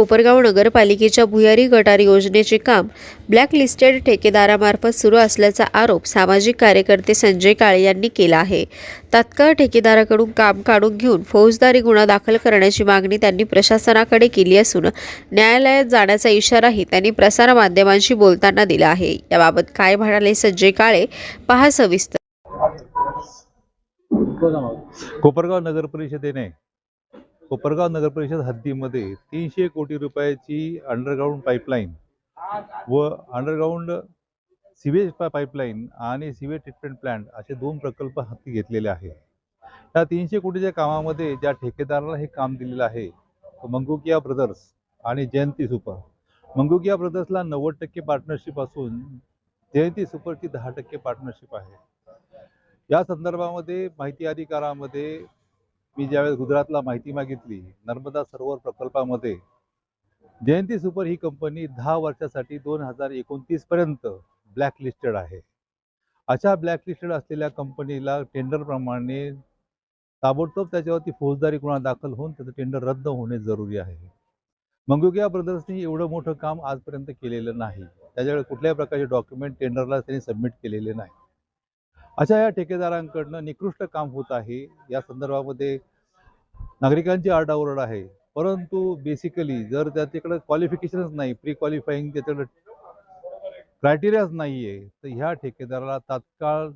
कोपरगाव नगरपालिकेच्या भुयारी गटार योजनेचे काम ब्लॅकलिस्टेड ठेकेदारामार्फत सुरू असल्याचा आरोप सामाजिक कार्यकर्ते संजय काळे यांनी केला आहे। तात्काळ ठेकेदाराकडून काम काढून घेऊन फौजदारी गुन्हा दाखल करण्याची मागणी त्यांनी प्रशासनाकडे केली असून न्यायालयात जाण्याचा इशाराही त्यांनी प्रसार माध्यमांशी बोलताना दिला आहे। याबाबत काय म्हणाले संजय काळे, पहा सविस्तर। कोपरगाव नगर परिषद हद्दीमध्ये 300 कोटी रुपयाची अंडरग्राउंड पाईपलाईन व अंडरग्राउंड सिवेज पाईपलाईन आणि सिवेज ट्रीटमेंट प्लांट असे 2 प्रकल्प हाती घेतलेले आहेत। या 300 कोटीच्या कामामध्ये ज्या ठेकेदाराला हे काम दिलेलं आहे मंगुकिया ब्रदर्स आणि जयंती सुपर। मंगुकिया ब्रदर्सला 90% पार्टनरशिप असून जयंती सुपरची 10% पार्टनरशिप आहे। या संदर्भामध्ये माहिती अधिकारामध्ये मी ज्यावेळेस गुजरातला माहिती मागितली, नर्मदा सरोवर प्रकल्पामध्ये जयंती सुपर ही कंपनी 10 वर्षासाठी 2029 पर्यंत ब्लॅकलिस्टेड आहे। अशा ब्लॅकलिस्टेड असलेल्या कंपनीला टेंडरप्रमाणे ताबडतोब त्याच्यावरती फौजदारी गुन्हा दाखल होऊन त्याचं टेंडर रद्द होणे जरुरी आहे। मंगुकिया ब्रदर्सनी एवढं मोठं काम आजपर्यंत केलेलं नाही। त्याच्याकडे कुठल्याही प्रकारचे डॉक्युमेंट टेंडरला त्यांनी सबमिट केलेले नाही। अशा या ठेकेदारांकडनं निकृष्ट काम होत आहे। या संदर्भामध्ये नागरिकांची आरडाओरड आहे, परंतु बेसिकली जर त्याच्याकडे क्वालिफिकेशनच नाही, प्री क्वालिफाईंग त्याच्याकडे क्रायटेरियाच नाही आहे, तर ह्या ठेकेदाराला तात्काळ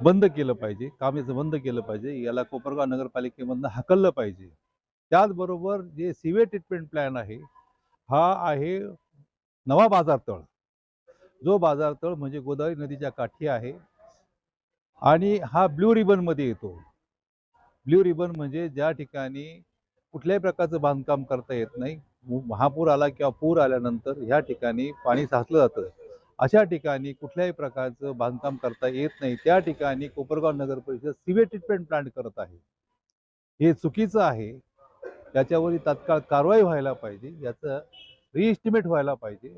बंद केलं पाहिजे, काम याचं बंद केलं पाहिजे। याला कोपरगाव नगरपालिकेमधनं हाकललं पाहिजे। त्याचबरोबर जे सिवेज ट्रीटमेंट प्लॅन आहे, हा आहे नवा बाजारतळ। जो बाजारतळ म्हणजे गोदावरी नदीच्या काठी आहे आणि हा ब्ल्यू रिबनमध्ये येतो। ब्ल्यू रिबन म्हणजे ज्या ठिकाणी कुठल्याही प्रकारचं बांधकाम करता येत नाही। महापूर आला किंवा पूर आल्यानंतर ह्या ठिकाणी पाणी साचलं जातं। अशा ठिकाणी कुठल्याही प्रकारचं बांधकाम करता येत नाही। त्या ठिकाणी कोपरगाव नगर परिषद सिवेज ट्रीटमेंट प्लांट करत आहे। हे चुकीचं आहे। याच्यावरती तात्काळ कारवाई व्हायला पाहिजे, याचं रिएस्टिमेट व्हायला पाहिजे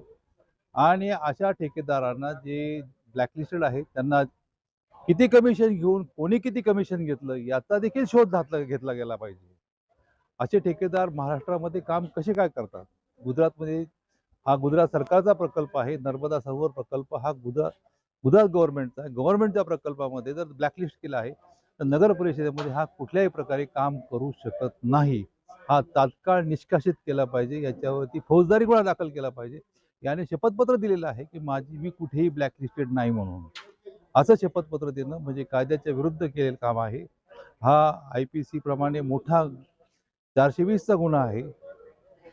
आणि अशा ठेकेदारांना जे ब्लॅकलिस्टेड आहेत त्यांना किती कमिशन घेऊन कोणी किती कमिशन घेतलं याचा देखील शोध घेतला गेला पाहिजे। असे ठेकेदार महाराष्ट्रामध्ये काम कसे काय करतात? गुजरातमध्ये हा गुजरात सरकारचा प्रकल्प आहे। नर्मदा सरोवर प्रकल्प हा गुजरात गव्हर्नमेंटचा आहे। गव्हर्नमेंटच्या प्रकल्पामध्ये जर ब्लॅकलिस्ट केला आहे तर नगर परिषदेमध्ये हा कुठल्याही प्रकारे काम करू शकत नाही। हा तात्काळ निष्कासित केला पाहिजे, याच्यावरती फौजदारी गुन्हा दाखल केला पाहिजे। याने शपथपत्र दिलेलं आहे की मी कुठेही ब्लॅकलिस्टेड नाही म्हणून। असं शपथपत्र देणं म्हणजे कायद्याच्या विरुद्ध केलेलं काम आहे। हा IPC प्रमाणे मोठा 420चा गुन्हा आहे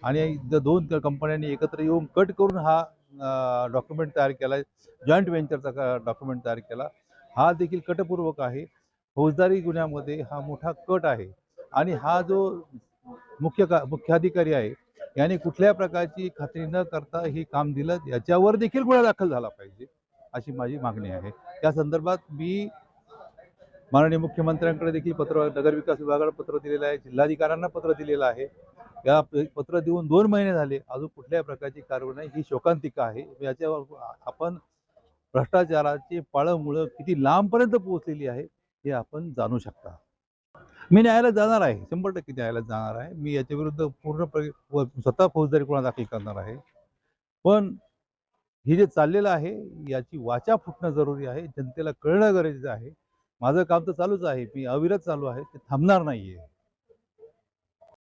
आणि 2 कंपन्यांनी एकत्र येऊन कट करून हा डॉक्युमेंट तयार केला, जॉईंट व्हेंचरचा डॉक्युमेंट तयार केला। हा देखील कटपूर्वक आहे। फौजदारी गुन्ह्यामध्ये हा मोठा कट आहे आणि हा जो मुख्याधिकारी आहे याने कुठल्या प्रकारची खात्री न करता हे काम दिलं, याच्यावर देखील गुन्हा दाखल झाला पाहिजे अशी माझी मागणी आहे। या संदर्भात मी माननीय मुख्यमंत्र्यांकडे देखील पत्र, नगरविकास विभागाला पत्र दिलेलं आहे, जिल्हाधिकाऱ्यांना पत्र दिलेलं आहे। या पत्र देऊन 2 महिने झाले, अजून कुठल्याही प्रकारची कारवाई नाही। ही शोकांतिका आहे। याच्यावर आपण भ्रष्टाचाराची पाळंमुळं किती लांबपर्यंत पोहोचलेली आहे हे आपण जाणू शकता। मी न्यायालयात जाणार आहे, 100% न्यायालयात जाणार आहे। मी याच्या विरुद्ध पूर्णपणे स्वतः फौजदारी गुन्हा दाखल करणार आहे। पण हे जे चाललेलं आहे याची वाचा फुटणं जरुरी आहे, जनतेला कळणं गरजेचं आहे। माझं काम तर चालूच आहे, मी अविरत चालू आहे, ते थांबणार नाहीये।